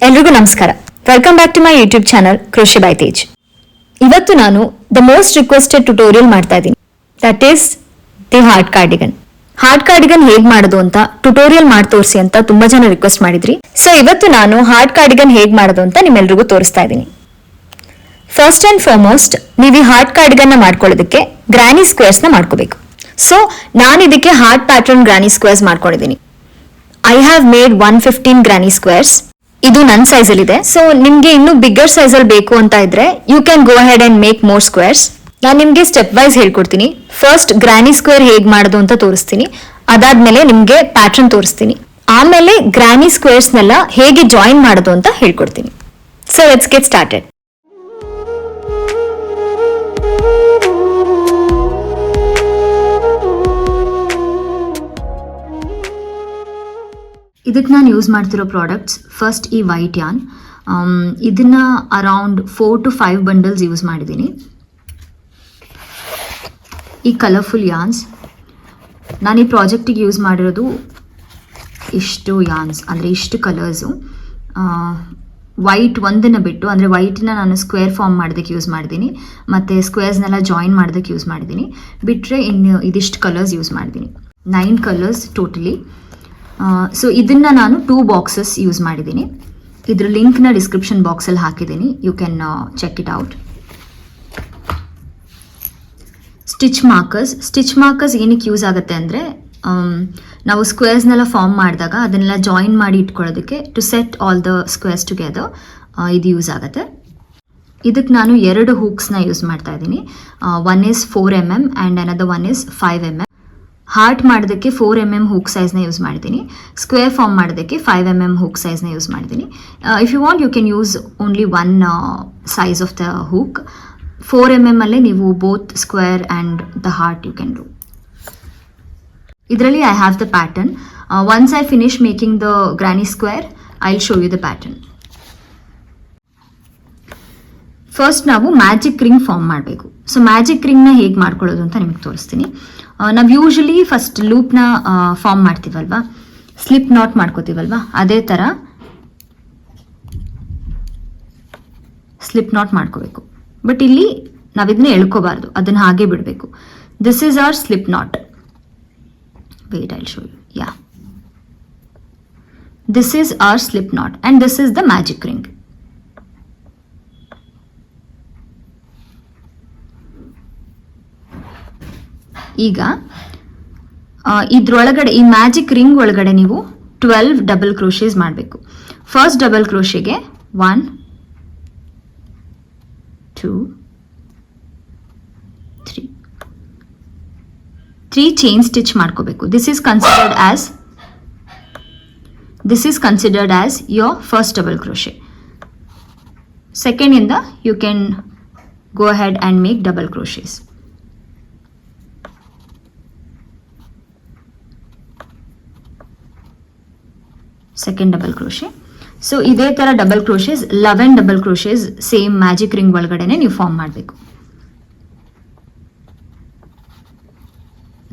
ಎಲ್ರಿಗೂ ನಮಸ್ಕಾರ. Welcome back to my YouTube channel crochet by Tej. ಇವತ್ತು ನಾನು ದ ಮೋಸ್ಟ್ ರಿಕ್ವೆಸ್ಟೆಡ್ ಟ್ಯುಟೋರಿಯಲ್ ಮಾಡ್ತಾ ಇದ್ದೀನಿ. That is the heart cardigan. Heart cardigan ಹೇಗ್ ಮಾಡೋದು ಅಂತ ಟ್ಯುಟೋರಿಯಲ್ ಮಾಡಿ ತೋರಿಸಿ ಅಂತ ತುಂಬಾ ಜನ ರಿಕ್ವೆಸ್ಟ್ ಮಾಡಿದ್ರಿ. ಸೊ ಇವತ್ತು ನಾನು ಹಾರ್ಟ್ ಕಾರ್ಡಿಗನ್ ಹೇಗ್ ಮಾಡೋದು ಅಂತ ನಿಮ್ಮೆಲ್ರಿಗೂ ತೋರಿಸ್ತಾ ಇದ್ದೀನಿ. ಫಸ್ಟ್ ಅಂಡ್ ಫಾರ್ಮೋಸ್ಟ್ ನೀವು ಈ ಹಾರ್ಟ್ ಕಾರ್ಡಿಗನ್ ನ ಮಾಡ್ಕೊಳ್ಳೋದಕ್ಕೆ ಗ್ರಾನಿ ಸ್ಕ್ವೇರ್ಸ್ ನ ಮಾಡ್ಕೋಬೇಕು. ಸೊ ನಾನು ಇದಕ್ಕೆ ಹಾರ್ಟ್ ಪ್ಯಾಟರ್ನ್ ಗ್ರಾನಿ ಸ್ಕ್ವೇರ್ಸ್ ಮಾಡ್ಕೊಂಡಿದ್ದೀನಿ. I have made 115 ಗ್ರಾನಿ squares. ಇದು ನನ್ನ ಸೈಜ್ ಅಲ್ಲಿ ಇದೆ. ಸೊ ನಿಮ್ಗೆ ಇನ್ನು ಬಿಗ್ಗರ್ ಸೈಜ್ ಅಲ್ಲಿ ಬೇಕು ಅಂತ ಇದ್ರೆ you can go ahead and make more squares. ನಾನು ನಿಮ್ಗೆ ಸ್ಟೆಪ್ ವೈಸ್ ಹೇಳ್ಕೊಡ್ತೀನಿ. ಫಸ್ಟ್ ಗ್ರಾನಿ ಸ್ಕ್ವೇರ್ ಹೇಗ್ ಮಾಡೋದು ಅಂತ ತೋರಿಸ್ತೀನಿ. ಅದಾದ್ಮೇಲೆ ನಿಮ್ಗೆ ಪ್ಯಾಟರ್ನ್ ತೋರಿಸ್ತೀನಿ. ಆಮೇಲೆ ಗ್ರಾನಿ ಸ್ಕ್ವೇರ್ಸ್ ನೆಲ್ಲ ಹೇಗೆ ಜಾಯಿನ್ ಮಾಡೋದು ಅಂತ ಹೇಳ್ಕೊಡ್ತೀನಿ. So let's get started. ಇದಕ್ಕೆ ನಾನು ಯೂಸ್ ಮಾಡ್ತಿರೋ ಪ್ರಾಡಕ್ಟ್ಸ್ ಫಸ್ಟ್ ಈ ವೈಟ್ ಯಾನ್. ಇದನ್ನ ಅರೌಂಡ್ 4 to 5 ಬಂಡಲ್ಸ್ ಯೂಸ್ ಮಾಡಿದ್ದೀನಿ. ಈ ಕಲರ್ಫುಲ್ ಯಾನ್ಸ್ ನಾನು ಈ ಪ್ರಾಜೆಕ್ಟಿಗೆ ಯೂಸ್ ಮಾಡಿರೋದು ಇಷ್ಟು ಯಾನ್ಸ್, ಅಂದರೆ ಇಷ್ಟು ಕಲರ್ಸು. ವೈಟ್ ಒಂದನ್ನು ಬಿಟ್ಟು, ಅಂದರೆ ವೈಟನ್ನ ನಾನು ಸ್ಕ್ವೇರ್ ಫಾರ್ಮ್ ಮಾಡೋದಕ್ಕೆ ಯೂಸ್ ಮಾಡಿದ್ದೀನಿ, ಮತ್ತು ಸ್ಕ್ವೇರ್ಸ್ನೆಲ್ಲ ಜಾಯಿನ್ ಮಾಡೋದಕ್ಕೆ ಯೂಸ್ ಮಾಡಿದ್ದೀನಿ. ಬಿಟ್ಟರೆ ಇನ್ನು ಇದಿಷ್ಟು ಕಲರ್ಸ್ ಯೂಸ್ ಮಾಡಿದ್ದೀನಿ. 9 ಕಲರ್ಸ್ ಟೋಟಲಿ. ಸೊ ಇದನ್ನು ನಾನು 2 ಬಾಕ್ಸಸ್ ಯೂಸ್ ಮಾಡಿದ್ದೀನಿ. ಇದ್ರ ಲಿಂಕ್ನ ಡಿಸ್ಕ್ರಿಪ್ಷನ್ ಬಾಕ್ಸಲ್ಲಿ ಹಾಕಿದ್ದೀನಿ. You can check it out. Stitch markers ಏನಕ್ಕೆ ಯೂಸ್ ಆಗುತ್ತೆ ಅಂದರೆ ನಾವು ಸ್ಕ್ವೇರ್ಸ್ನೆಲ್ಲ ಫಾರ್ಮ್ ಮಾಡಿದಾಗ ಅದನ್ನೆಲ್ಲ ಜಾಯಿನ್ ಮಾಡಿ ಇಟ್ಕೊಳ್ಳೋದಕ್ಕೆ, to set all the squares together, ಇದು ಯೂಸ್ ಆಗುತ್ತೆ. ಇದಕ್ಕೆ ನಾನು 2 ಹೂಕ್ಸ್ನ ಯೂಸ್ ಮಾಡ್ತಾ ಇದ್ದೀನಿ. One is 4 mm and another one is 5 mm. Heart ಮಾಡೋದಕ್ಕೆ 4 mm ಹೂಕ್ ಸೈಜ್ನ ಯೂಸ್ ಮಾಡಿದ್ದೀನಿ. ಸ್ಕ್ವೇರ್ ಫಾರ್ಮ್ ಮಾಡೋದಕ್ಕೆ 5 mm ಹೂಕ್ ಸೈಜ್ನ ಯೂಸ್ ಮಾಡಿದ್ದೀನಿ. If you want you can use only one size of the hook. 4 mm ಅಲ್ಲೇ ನೀವು both square and the heart you can do. ಇದರಲ್ಲಿ I have the pattern. Once I finish making the granny square I will show you the pattern. First ನಾವು magic ring form ಮಾಡಬೇಕು. So magic ರಿಂಗ್ನ ಹೇಗೆ ಮಾಡ್ಕೊಳ್ಳೋದು ಅಂತ ನಿಮಗೆ ತೋರಿಸ್ತೀನಿ. ನಾವು ಯೂಶಲಿ ಫಸ್ಟ್ ಲೂಪ್ನ ಫಾರ್ಮ್ ಮಾಡ್ತೀವಲ್ವಾ, ಸ್ಲಿಪ್ ನಾಟ್ ಮಾಡ್ಕೋತೀವಲ್ವಾ, ಅದೇ ಥರ ಸ್ಲಿಪ್ ನಾಟ್ ಮಾಡ್ಕೋಬೇಕು. ಬಟ್ ಇಲ್ಲಿ ನಾವಿದನ್ನ ಎಳ್ಕೋಬಾರ್ದು, ಅದನ್ನು ಹಾಗೆ ಬಿಡಬೇಕು. This is our slip knot. Wait I will show you. Yeah, this is our slip knot and this is the magic ring. ಈಗ ಇದ್ರೊಳಗಡೆ, ಈ ಮ್ಯಾಜಿಕ್ ರಿಂಗ್ ಒಳಗಡೆ ನೀವು 12 ಡಬಲ್ ಕ್ರೋಶೇಸ್ ಮಾಡಬೇಕು. ಫಸ್ಟ್ ಡಬಲ್ ಕ್ರೋಶೆಗೆ 1 2 3 ಚೈನ್ ಸ್ಟಿಚ್ ಮಾಡ್ಕೋಬೇಕು. This is considered as your first double crochet. Second ಇಂದ you can go ahead and make double crochets. Second double crochet. So ಇದೇ ಥರ double crochets 11 double crochets same magic ring ಒಳಗಡೆನೆ ನೀವು form ಮಾಡಬೇಕು.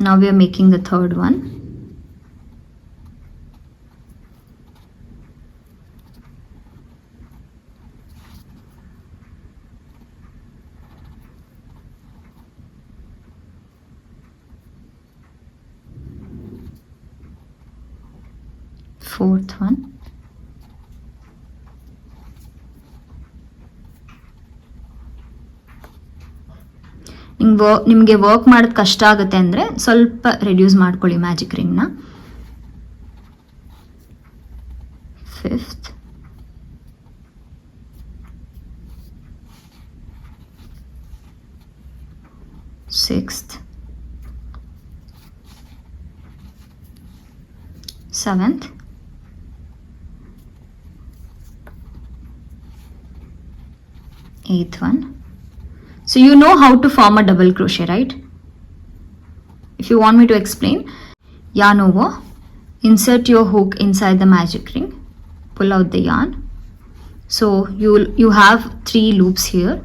Now we are making the third one. Fourth one. ನಿಮಗೆ work ಮಾಡೋದು ಕಷ್ಟ ಆಗುತ್ತೆ ಅಂದರೆ ಸ್ವಲ್ಪ ರೆಡ್ಯೂಸ್ ಮಾಡ್ಕೊಳ್ಳಿ ಮ್ಯಾಜಿಕ್ ರಿಂಗ್ನ. 5th, 6th, 7th, 8th one. So you know how to form a double crochet, right? If you want me to explain, yarn over, insert your hook inside the magic ring, pull out the yarn. So you have 3 loops here.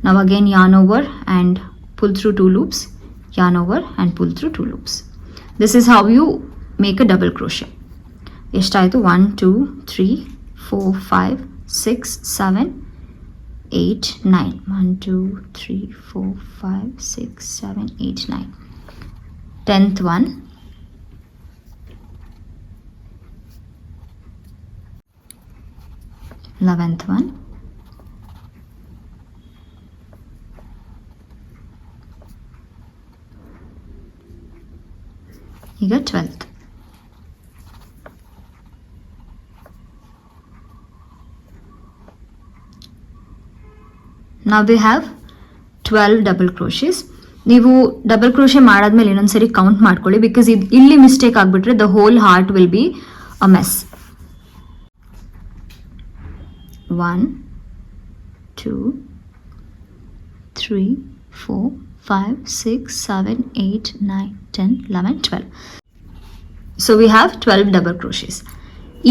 Now again yarn over and pull through 2 loops, yarn over and pull through 2 loops. This is how you make a double crochet. ಎಷ್ಟಾಯಿತು? 1 2 3 4 5 6 7 8 9 1 2 3 4 5 6 7 8 9 10th one, 11th one, ಈಗ 12th. Now we have 12 double crochets. ನೀವು double crochet ಮಾಡಾದ್ಮೇಲೆ ಇನ್ನೊಂದ್ಸರಿ count ಮಾಡ್ಕೊಳ್ಳಿ, because ಇಲ್ಲಿ mistake ಆಗಿಬಿಟ್ರೆ the whole heart will be a mess. 1 2 3 4 5 6 7 8 9 10 11 12. So we have 12 double crochets.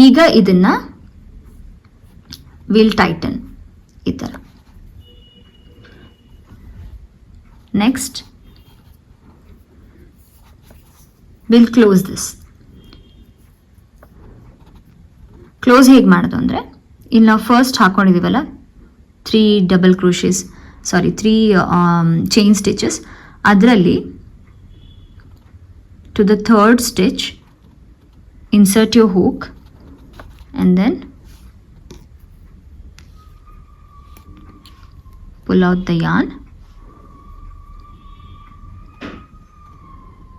ಈಗ ಇದನ್ನ ವಿಲ್ ಟೈಟನ್ ಈ ಥರ. Next will close this. Close ಹೇಗೆ ಮಾಡೋದು ಅಂದರೆ, ಇಲ್ಲಿ ನಾವು ಫಸ್ಟ್ ಹಾಕೊಂಡಿದ್ದೀವಲ್ಲ 3 double crochets, sorry 3 chain stitches, ಅದರಲ್ಲಿ to the third stitch insert your hook and then pull out the yarn,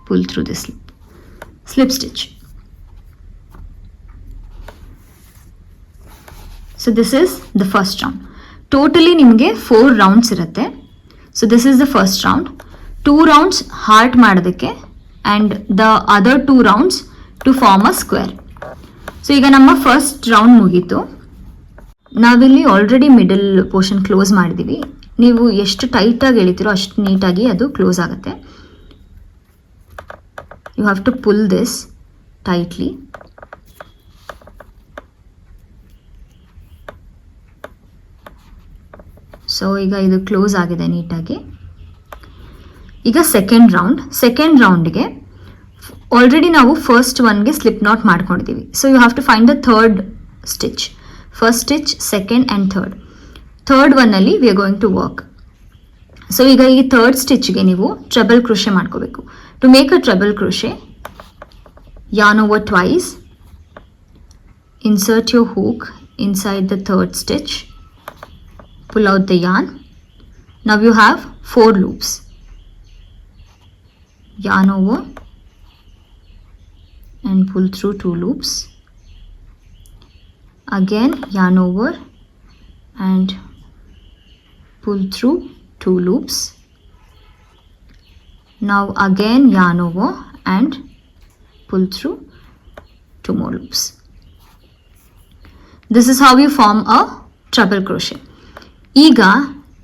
pull through the slip stitch. So this is the first round. Totally ನಿಮಗೆ 4 rounds ಇರುತ್ತೆ. So this is the first round. 2 rounds heart ಮಾಡೋದಕ್ಕೆ and the other 2 rounds to form a square. So ಈಗ ನಮ್ಮ first round ಮುಗೀತು. ನಾವಿಲ್ಲಿ already middle portion close ಮಾಡಿದ್ದೀವಿ. ನೀವು ಎಷ್ಟು ಟೈಟಾಗಿ ಎಳಿತೀರೋ ಅಷ್ಟು ನೀಟಾಗಿ ಅದು ಕ್ಲೋಸ್ ಆಗುತ್ತೆ. You have to pull this tightly. So ಈಗ ಇದು ಕ್ಲೋಸ್ ಆಗಿದೆ ನೀಟಾಗಿ. ಈಗ ಸೆಕೆಂಡ್ ರೌಂಡ್ಗೆ ಆಲ್ರೆಡಿ ನಾವು ಫಸ್ಟ್ ಒನ್ಗೆ ಸ್ಲಿಪ್ ನಾಟ್ ಮಾಡ್ಕೊಂಡಿದ್ದೀವಿ. So you have to find the third stitch. First stitch, second and third ಒನ್ನಲ್ಲಿ we are going to work. So ಈಗ ಈ ಥರ್ಡ್ ಸ್ಟಿಚ್ಗೆ ನೀವು ಟ್ರಬಲ್ ಕ್ರೋಶೆ ಮಾಡ್ಕೋಬೇಕು. To make a treble crochet, yarn over twice, insert your hook inside the third stitch, pull out the yarn. Now you have 4 loops. Yarn over and pull through 2 loops. Again yarn over and pull through 2 loops. Now again yarn over and pull through 2 more loops. This is how you form a treble crochet. ಈಗ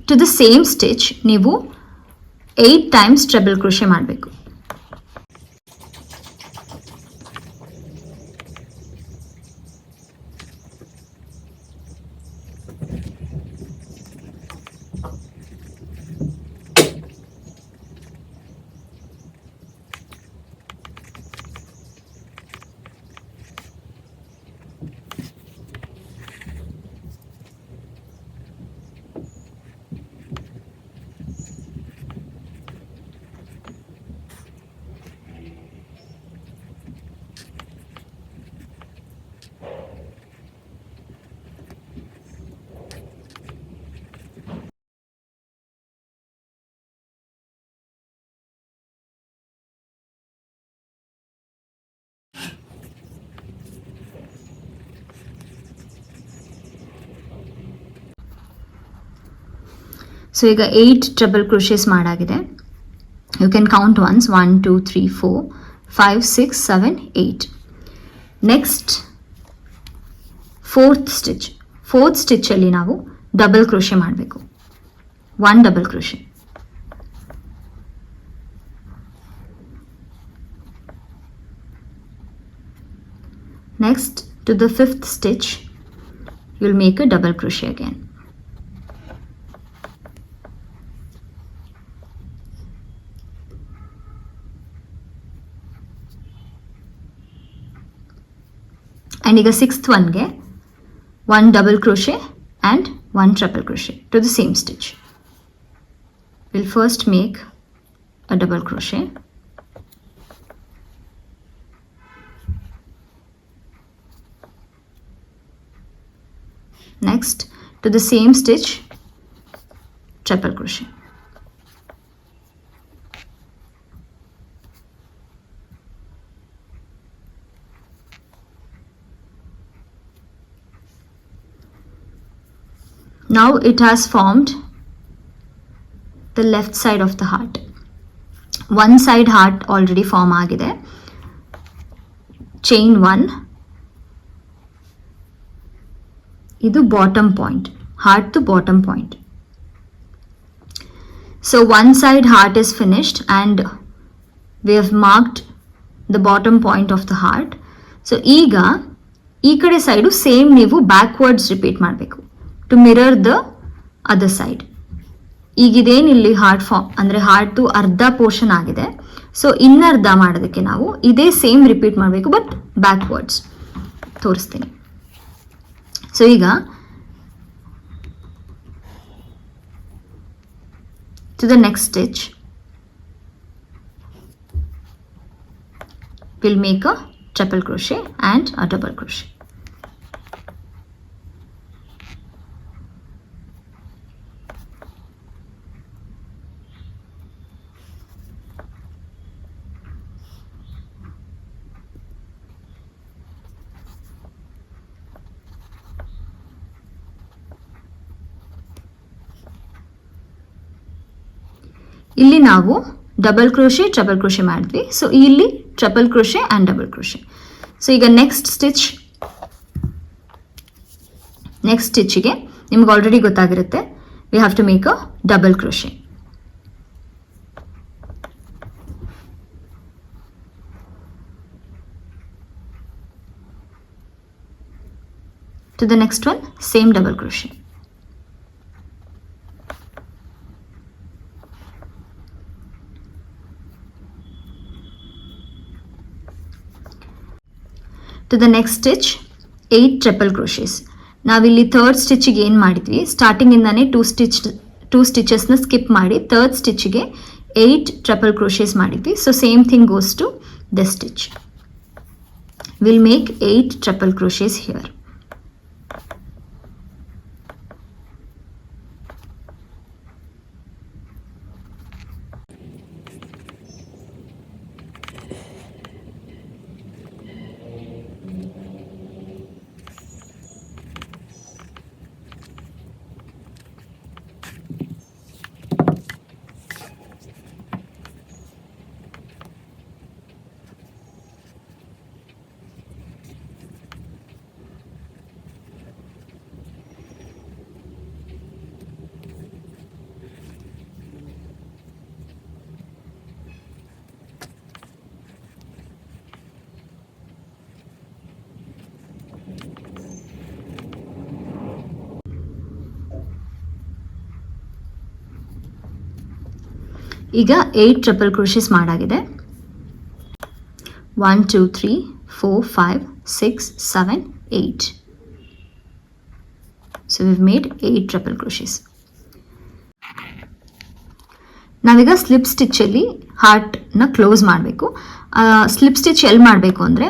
to the same stitch ನೀವು 8 times treble crochet ಮಾಡಬೇಕು. So ಈಗ 8 treble crochets ಮಾಡಾಗಿದೆ. You can count once 1 2 3 4 5 6 7 8. Next fourth ಸ್ಟಿಚ್ಚಲ್ಲಿ ನಾವು double crochet ಮಾಡಬೇಕು. 1 double crochet. Next to the 5th stitch you will make a double crochet again. And ಈಗ 6th one ಗೆ 1 double crochet and 1 triple crochet to the same stitch. We'll first make a double crochet, next to the same stitch triple crochet. Now it has formed the left side of the heart. One side heart already form agide. Chain 1. Idu bottom point, heart to bottom point. So one side heart is finished and we have marked the bottom point of the heart. So ಈಗ ಈ ಕಡೆ side same ನೀವು backwards repeat ಮಾಡಬೇಕು to mirror the other side. ಈಗಿದೇನು ಇಲ್ಲಿ heart form ಅಂದರೆ ಹಾರ್ಟ್ದು ಅರ್ಧ portion ಆಗಿದೆ. ಸೊ ಇನ್ನರ್ಧ ಮಾಡೋದಕ್ಕೆ ನಾವು ಇದೇ ಸೇಮ್ ರಿಪೀಟ್ ಮಾಡಬೇಕು ಬಟ್ ಬ್ಯಾಕ್ವರ್ಡ್ಸ್ ತೋರಿಸ್ತೀನಿ. ಸೊ ಈಗ to the next stitch we'll make a triple crochet and a double crochet. ಇಲ್ಲಿ ನಾವು ಡಬಲ್ ಕ್ರೋಶೆ ಟ್ರಿಪಲ್ ಕ್ರೋಶೆ ಮಾಡಿದ್ವಿ. ಸೊ ಇಲ್ಲಿ triple crochet and double crochet. So ಈಗ ನೆಕ್ಸ್ಟ್ ಸ್ಟಿಚ್ಗೆ ನಿಮ್ಗೆ ಆಲ್ರೆಡಿ ಗೊತ್ತಾಗಿರುತ್ತೆ, we have to make a double crochet. To the next one same double crochet. To the next stitch 8 triple crochets. ನಾವಿಲ್ಲಿ third ಸ್ಟಿಚ್ಗೆ ಏನು ಮಾಡಿದ್ವಿ, ಸ್ಟಾರ್ಟಿಂಗಿಂದಾನೇ ಟೂ ಸ್ಟಿಚಸ್ನ ಸ್ಕಿಪ್ ಮಾಡಿ ಥರ್ಡ್ ಸ್ಟಿಚ್ಗೆ 8 ಟ್ರಿಪಲ್ ಕ್ರೋಶೇಸ್ ಮಾಡಿದ್ವಿ. So same thing goes to this stitch. Will make 8 triple crochets here. ಈಗ 8 ಟ್ರಿಪಲ್ ಕ್ರೋಶೇಸ್ ಮಾಡಾಗಿದೆ. 1 2 3 4 5 6 7 8. So we've made 8 triple crochets. ನಾವೀಗ ಸ್ಲಿಪ್ ಸ್ಟಿಚ್ಚಲ್ಲಿ ಹಾರ್ಟ್ನ ಕ್ಲೋಸ್ ಮಾಡಬೇಕು. ಸ್ಲಿಪ್ ಸ್ಟಿಚ್ ಎಲ್ಲಿ ಮಾಡಬೇಕು ಅಂದರೆ,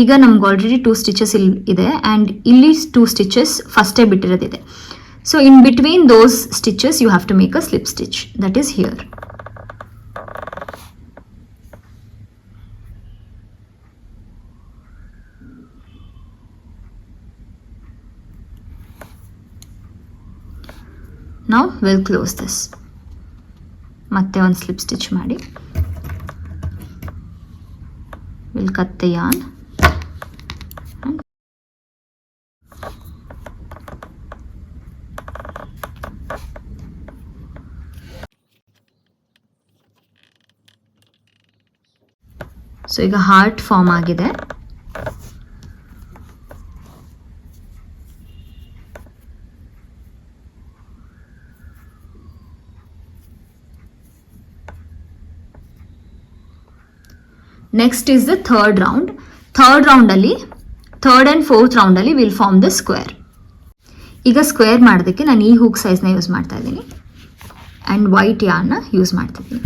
ಈಗ ನಮ್ಗೆ ಆಲ್ರೆಡಿ 2 ಸ್ಟಿಚಸ್ ಇಲ್ಲಿ ಇದೆ ಆ್ಯಂಡ್ ಇಲ್ಲಿ 2 ಸ್ಟಿಚಸ್ ಫಸ್ಟೇ ಬಿಟ್ಟಿರೋದಿದೆ. So in between those stitches you have to make a slip stitch, that is here. Now we'll close this. ಮತ್ತೆ ಒಂದು ಸ್ಲಿಪ್ ಸ್ಟಿಚ್ ಮಾಡಿ we'll cut the yarn. So ಈಗ ಹಾರ್ಟ್ ಫಾರ್ಮ್ ಆಗಿದೆ. Next is third round. Third and fourth ರೌಂಡಲ್ಲಿ will form the square. ಈಗ square ಮಾಡೋದಕ್ಕೆ ನಾನು ಈ ಹೂಕ್ ಸೈಜ್ನ ಯೂಸ್ ಮಾಡ್ತಾ ಇದ್ದೀನಿ ಆ್ಯಂಡ್ ವೈಟ್ ಯಾರ್ನ ಯೂಸ್ ಮಾಡ್ತಿದ್ದೀನಿ.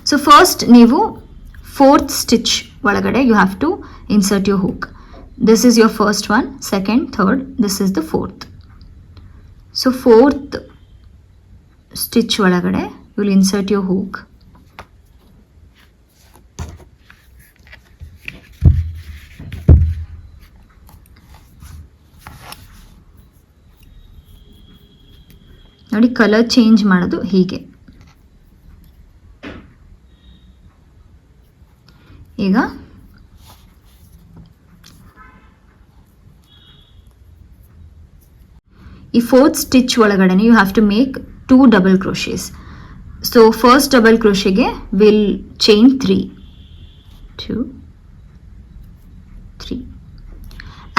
ಸೊ ಫಸ್ಟ್ ನೀವು 4th ಸ್ಟಿಚ್ ಒಳಗಡೆ you have to insert your hook. This is your first one, second, third, this is the 4th. So 4th stitch ಒಳಗಡೆ you will insert your hook. ನೋಡಿ colour change ಮಾಡೋದು ಹೀಗೆ. ಈಗ ಈ 4th stitch ಒಳಗಡೆ you have to make 2 double crochets. So first double ಕ್ರೋಶೆಗೆ will chain 3, 2, 3.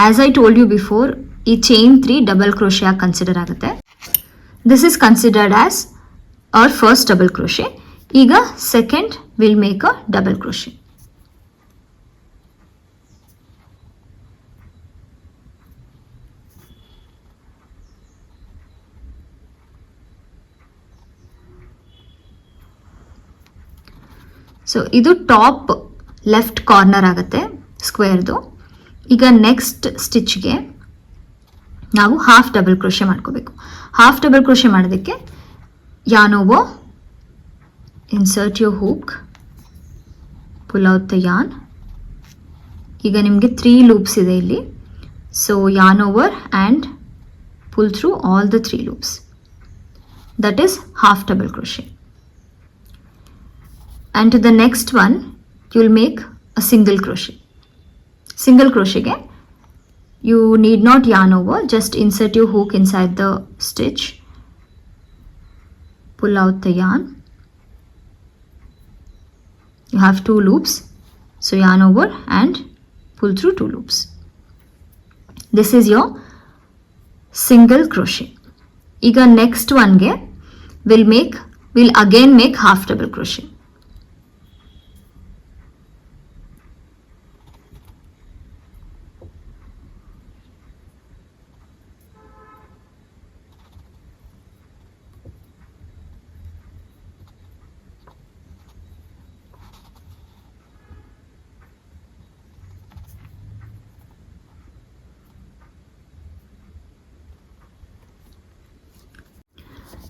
As I told you before, ಈ chain 3 double crochet ಆಗಿ ಕನ್ಸಿಡರ್ ಆಗುತ್ತೆ. This is considered as our first double crochet. ಈಗ second we'll make a double crochet. So ಇದು top left corner ಆಗುತ್ತೆ ಸ್ಕ್ವೇರ್ದು. ಈಗ next ಸ್ಟಿಚ್ಗೆ ನಾವು ಹಾಫ್ ಡಬಲ್ ಕ್ರೋಶೆ ಮಾಡ್ಕೋಬೇಕು. ಹಾಫ್ ಡಬಲ್ ಕ್ರೋಶೆ ಮಾಡೋದಕ್ಕೆ yarn over, insert your hook, pull out the yarn. ಈಗ ನಿಮಗೆ 3 ಲೂಪ್ಸ್ ಇದೆ ಇಲ್ಲಿ. So yarn over and pull through all the 3 loops. That is half double crochet. And to the next one you will make a single crochet. Single crochet you need not yarn over, just insert your hook inside the stitch, pull out the yarn. You have 2 loops, so yarn over and pull through 2 loops. This is your single crochet. Iga next one ge we'll again make half double crochet.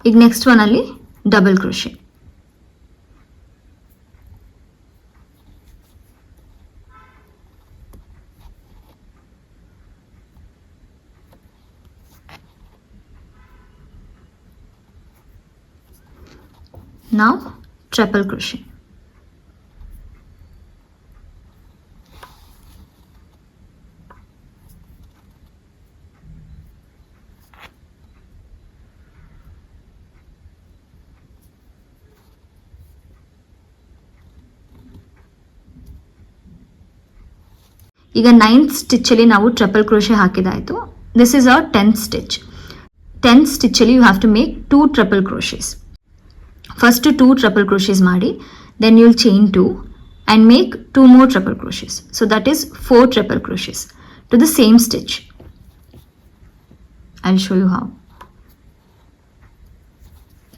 ಈಗ next one ಅಲ್ಲಿ double crochet. Now triple crochet. ಈಗ 9th ಸ್ಟಿಚ್ಚಲ್ಲಿ ನಾವು triple crochet ಹಾಕಿದಾಯಿತು. This is our 10th stitch. 10th ಸ್ಟಿಚ್ಚಲ್ಲಿ you have to make 2 triple crochets. First 2 triple crochets ಮಾಡಿ, then you will chain 2 and make 2 more triple crochets. So that is 4 triple crochets to the same stitch. I will show you how.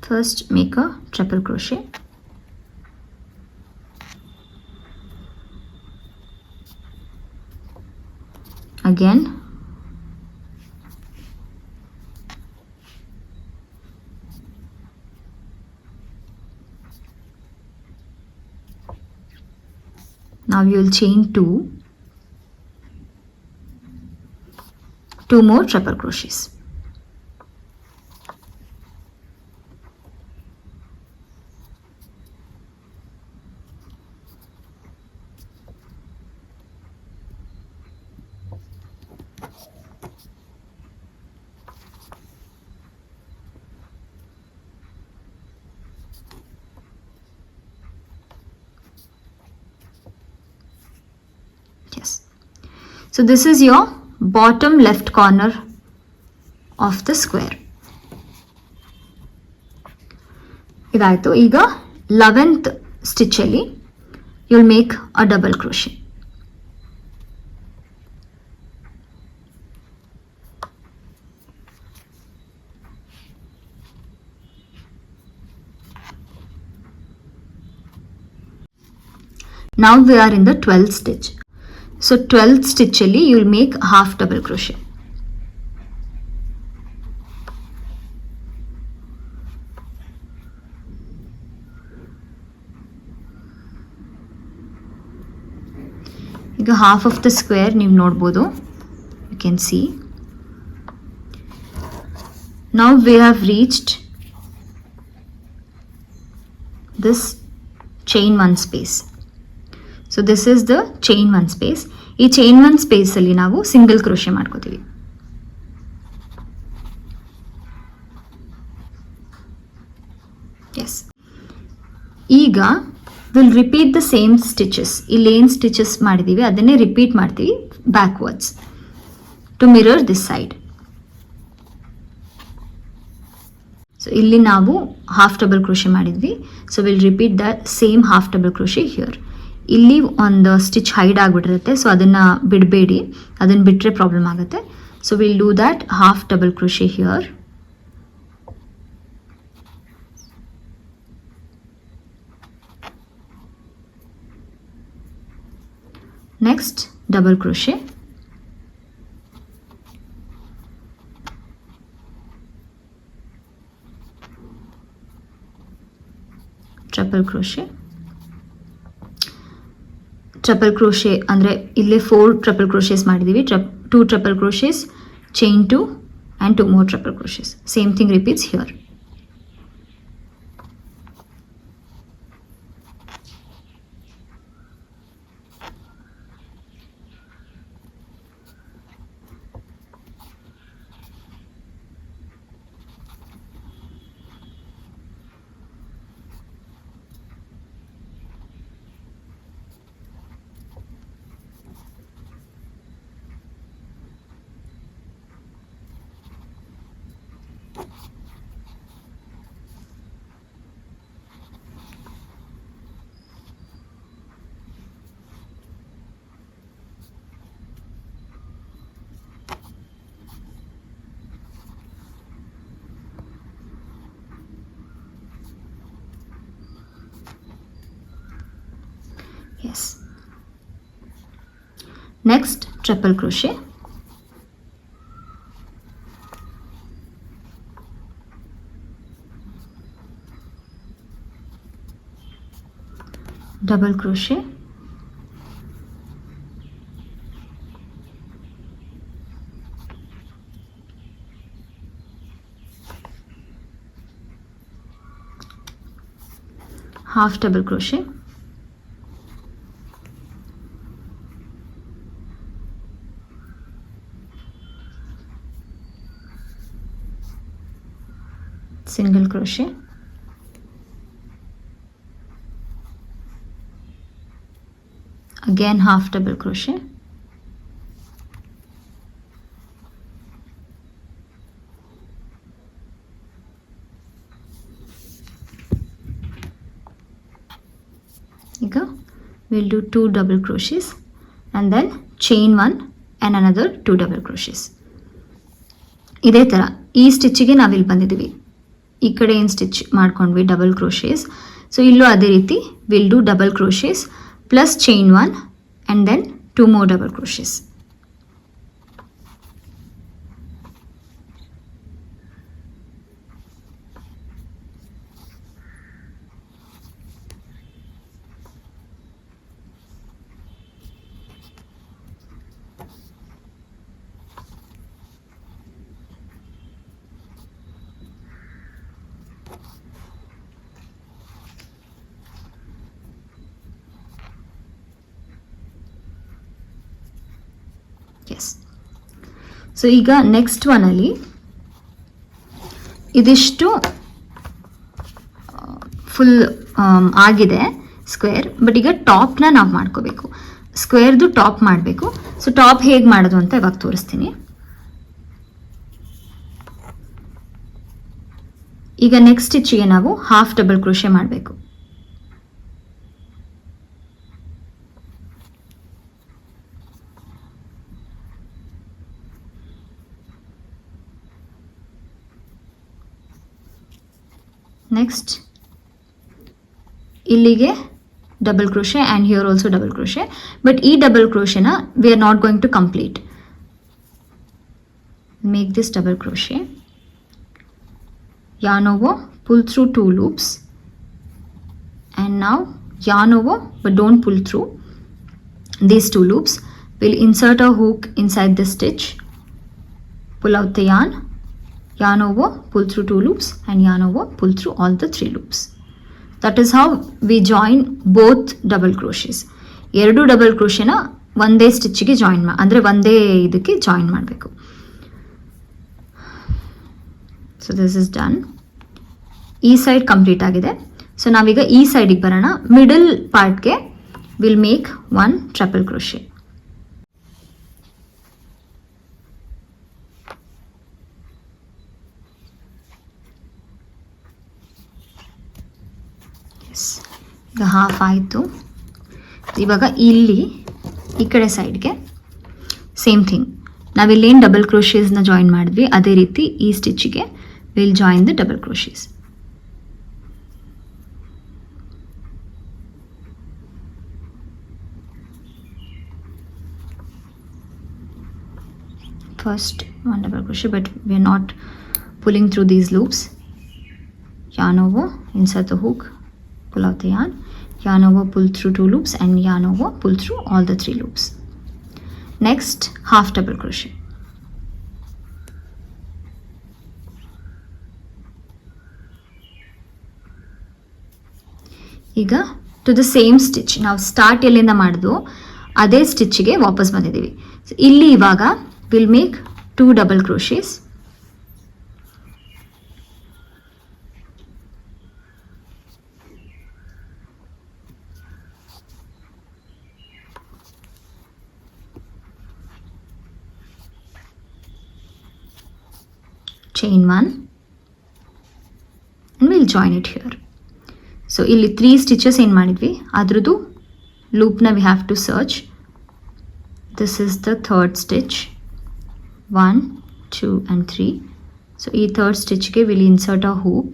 First make a triple crochet. Again, now you will chain 2 more triple crochets. So this is your bottom left corner of the square. ಇದಾಯಿತು. ಈಗ 11th ಸ್ಟಿಚ್ಚಲ್ಲಿ you will make a double crochet. Now we are in the 12th stitch. So 12th stitch alli you will make half double crochet. ಈಗ half of the square ನೀವು ನೋಡಬಹುದು. You can see. Now we have reached this chain 1 space. So this is the chain 1 space. ಈ chain 1 space ಅಲ್ಲಿ ನಾವು single crochet ಮಾಡ್ಕೋತೀವಿ. Yes. ಈಗ will repeat the same stitches. ಇಲ್ಲಿ ಏನು ಸ್ಟಿಚಸ್ ಮಾಡಿದ್ದೀವಿ ಅದನ್ನೇ ರಿಪೀಟ್ ಮಾಡ್ತೀವಿ backwards to mirror this side. So ಇಲ್ಲಿ ನಾವು ಹಾಫ್ ಡಬಲ್ ಕ್ರೋಶೆ ಮಾಡಿದ್ವಿ. So will repeat the same half double crochet here. ಇಲ್ಲಿ ಒಂದು ಸ್ಟಿಚ್ ಹೈಡ್ ಆಗಿಬಿಟ್ಟಿರುತ್ತೆ, ಸೊ ಅದನ್ನು ಬಿಡಬೇಡಿ, ಅದನ್ನು ಬಿಟ್ಟರೆ ಪ್ರಾಬ್ಲಮ್ ಆಗುತ್ತೆ. So will do that half double crochet here. Next double crochet, triple crochet. Triple crochet ಅಂದರೆ ಇಲ್ಲಿ 4 triple crochets ಮಾಡಿದ್ದೀವಿ. 2 triple crochets, chain 2 and 2 more triple crochets. Same thing repeats here. Yes. Next triple crochet, double crochet, half double crochet, single crochet, again half double crochet, ಈಗ we'll do 2 double crochets and then chain 1 and another 2 double crochets. ಇದೇ ಥರ ಈ ಸ್ಟಿಚ್ಗೆ ನಾವಿಲ್ಲಿ ಬಂದಿದ್ದೀವಿ, ಈ ಕಡೆ ಏನು stitch ಮಾಡ್ಕೊಂಡ್ವಿ ಡಬಲ್ ಕ್ರೋಶೇಸ್. ಸೊ ಇಲ್ಲೂ ಅದೇ ರೀತಿ will do double crochets plus chain 1 and then 2 more double crochets. Yes. So ಈಗ ನೆಕ್ಸ್ಟ್ ಒನಲ್ಲಿ ಇದಿಷ್ಟು ಫುಲ್ ಆಗಿದೆ ಸ್ಕ್ವೇರ್, ಬಟ್ ಈಗ ಟಾಪ್ನ ನಾವು ಮಾಡ್ಕೋಬೇಕು, ಸ್ಕ್ವೇರ್ದು ಟಾಪ್ ಮಾಡಬೇಕು. ಸೊ ಟಾಪ್ ಹೇಗೆ ಮಾಡೋದು ಅಂತ ಇವಾಗ ತೋರಿಸ್ತೀನಿ. ಈಗ ನೆಕ್ಸ್ಟ್ ಸ್ಟಿಚ್ಗೆ ನಾವು ಹಾಫ್ ಡಬಲ್ ಕ್ರೋಶೆ ಮಾಡಬೇಕು. ನೆಕ್ಸ್ಟ್ ಇಲ್ಲಿಗೆ double crochet and here also double crochet, but e double crochet na we are not going to complete. Make this double crochet, yarn over, pull through 2 loops, and now yarn over but don't pull through these 2 loops. We'll insert a hook inside the stitch, pull out the yarn, yarn over, pull through 2 loops, and yarn over, pull through all the 3 loops. That is how we join both double crochets. ಎರಡು double ಕ್ರೋಶೆನ ಒಂದೇ ಸ್ಟಿಚ್ಗೆ join ಅಂದರೆ ಒಂದೇ ಇದಕ್ಕೆ join ಮಾಡಬೇಕು. So this is done. ಈ side complete ಆಗಿದೆ. ಸೊ ನಾವೀಗ ಈ ಸೈಡಿಗೆ ಬರೋಣ. ಮಿಡಲ್ ಪಾರ್ಟ್ಗೆ ವಿಲ್ ಮೇಕ್ 1 ಟ್ರಿಪಲ್ ಕ್ರೋಶೆ. ಈಗ ಹಾಫ್ ಆಯಿತು. ಇವಾಗ ಇಲ್ಲಿ ಈ ಕಡೆ ಸೈಡ್ಗೆ ಸೇಮ್ ಥಿಂಗ್, ನಾವಿಲ್ಲೇನು ಡಬಲ್ ಕ್ರೋಶೇಸ್ನ ಜಾಯಿನ್ ಮಾಡಿದ್ವಿ ಅದೇ ರೀತಿ ಈ ಸ್ಟಿಚ್ಗೆ will join the double crochets. First 1 double crochet, but we are not pulling through these loops. Yarn over, insert the hook, pull out the yarn over, pull through 2 loops, and yarn over, pull through all the 3 loops. Next, half double crochet. ಈಗ to the same stitch, ನಾವು start ಎಲ್ಲಿಂದ ಮಾಡಿದ್ವು ಅದೇ ಸ್ಟಿಚ್ಗೆ ವಾಪಸ್ ಬಂದಿದ್ದೀವಿ. ಇಲ್ಲಿ ಇವಾಗ will make 2 double crochets. chain 1 and we'll join it here. So ಇಲ್ಲಿ 3 stitches ಏನು ಮಾಡಿದ್ವಿ ಅದ್ರದ್ದು loopನ we have to search. This is the third stitch, 1 2 and 3. So ಈ third stitchಗೆ we'll insert a hook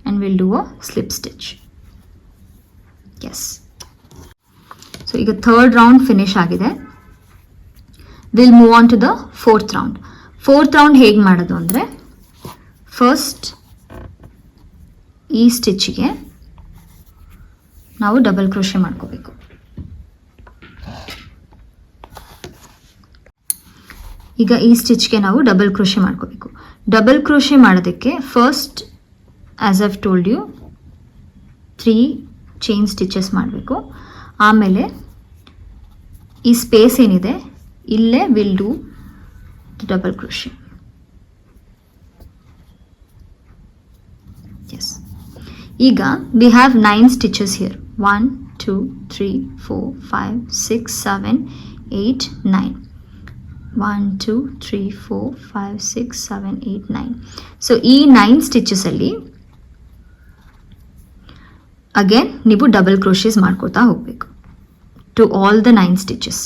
and we'll do a slip stitch. Yes. So ಈಗ third round finish ಆಗಿದೆ. We'll move on to the fourth round. Fourth round ಹೇಗೆ ಮಾಡೋದು ಅಂದರೆ, first ಈ ಸ್ಟಿಚ್ಗೆ ನಾವು double crochet ಮಾಡ್ಕೋಬೇಕು. ಈಗ ಈ ಸ್ಟಿಚ್ಗೆ ನಾವು ಡಬಲ್ ಕ್ರೋಶೆ ಮಾಡ್ಕೋಬೇಕು. ಡಬಲ್ ಕ್ರೋಶೆ ಮಾಡೋದಕ್ಕೆ first as I've told you 3 chain stitches ಮಾಡಬೇಕು. ಆಮೇಲೆ ಈ ಸ್ಪೇಸ್ ಏನಿದೆ ಇಲ್ಲೇ will do double crochet. Yes. ಈಗ we have 9 stitches here. 1 2 3 4 5 6 7 8 9. 1 2 3 4 5 6 7 8 9. So ಈ 9 ಸ್ಟಿಚಸಲ್ಲಿ ಅಗೇನ್ ನೀವು ಡಬಲ್ ಕ್ರೋಶೇಸ್ ಮಾಡ್ಕೋತಾ ಹೋಗಬೇಕು to all the 9 stitches.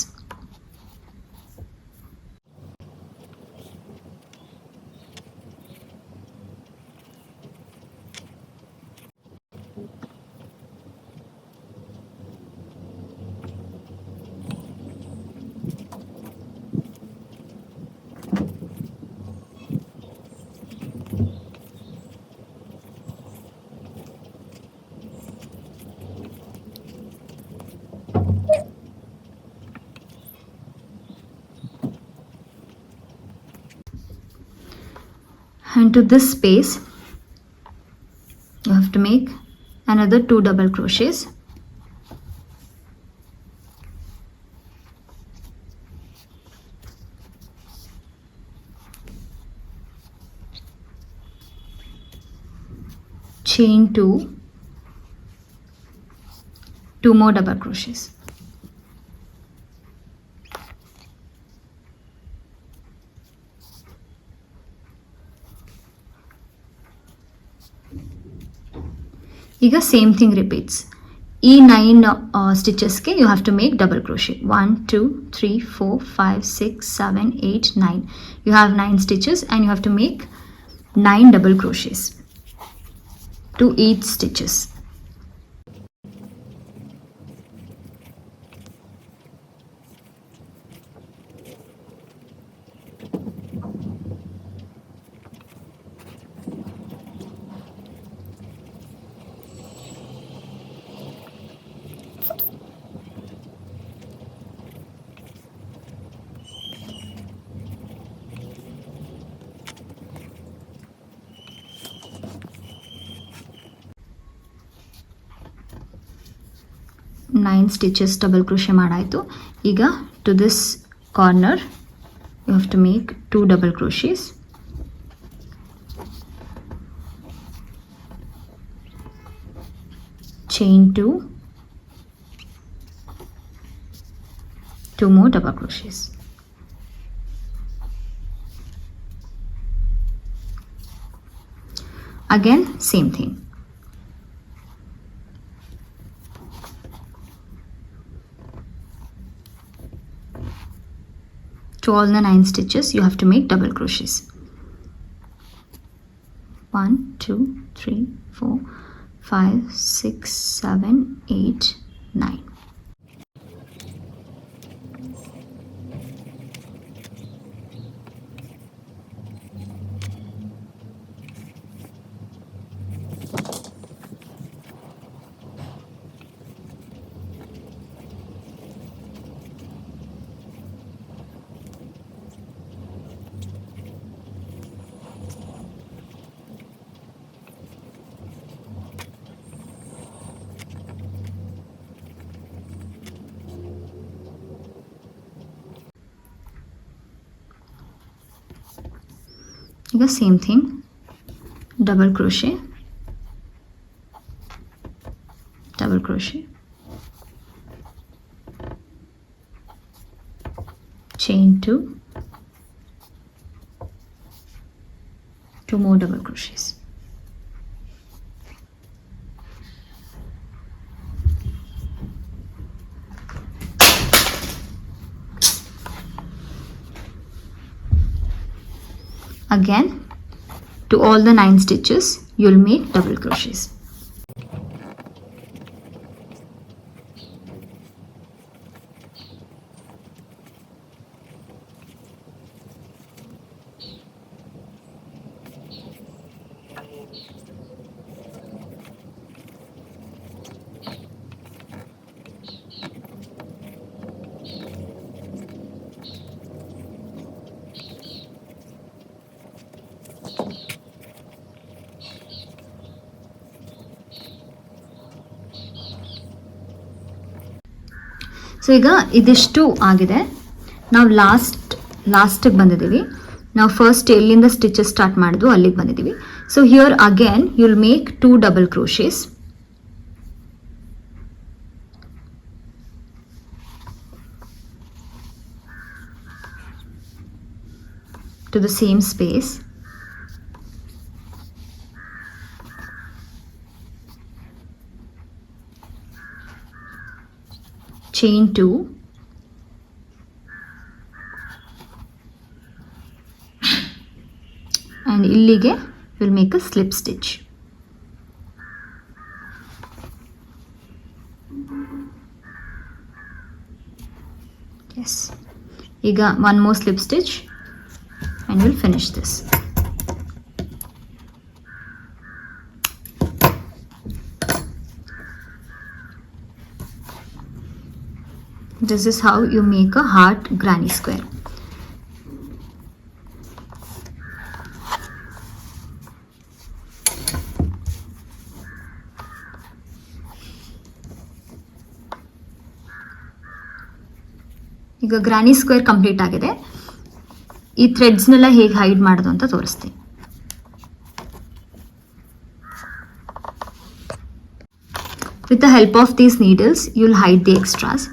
And to this space you have to make another 2 double crochets. Chain 2, 2 more double crochets. ಈಗ same thing repeats. ಈ 9 ಸ್ಟಿಚಸ್ಗೆ you have to make double crochet. 1 2 3 4 5 6 7 8 9. You have 9 stitches and you have to make 9 double crochets. to each stitches. Nine stitches double crochet ಮಾಡಾಯಿತು. ಈಗ to this corner you have to make 2 double crochets. Chain 2, 2 more double crochets. Again same thing. To all the 9 stitches you have to make double crochets. 1 2 3 4 5 6 7 8 9. ಈಗ same thing, double crochet, double crochet, chain 2, 2 more double crochets. Again to all the 9 stitches you'll make double crochets. So ಈಗ ಇದಿಷ್ಟು ಆಗಿದೆ. ನಾವು ಲಾಸ್ಟಿಗೆ ಬಂದಿದ್ದೀವಿ. ನಾವು first ಎಲ್ಲಿಂದ stitches start ಮಾಡಿದ್ವು ಅಲ್ಲಿಗೆ ಬಂದಿದ್ದೀವಿ. So here again you'll make 2 double crochets. to the same space. Chain 2, and illige we'll make a slip stitch. Yes, you got one more slip stitch and we'll finish this. This is how you make a heart granny square. ಈಗ ಗ್ರಾನಿ square complete ಆಗಿದೆ. ಈ ಥ್ರೆಡ್ಸ್ನೆಲ್ಲ ಹೇಗೆ hide ಮಾಡೋದು ಅಂತ ತೋರಿಸ್ತೀನಿ. With the help of these needles, you'll hide the extras.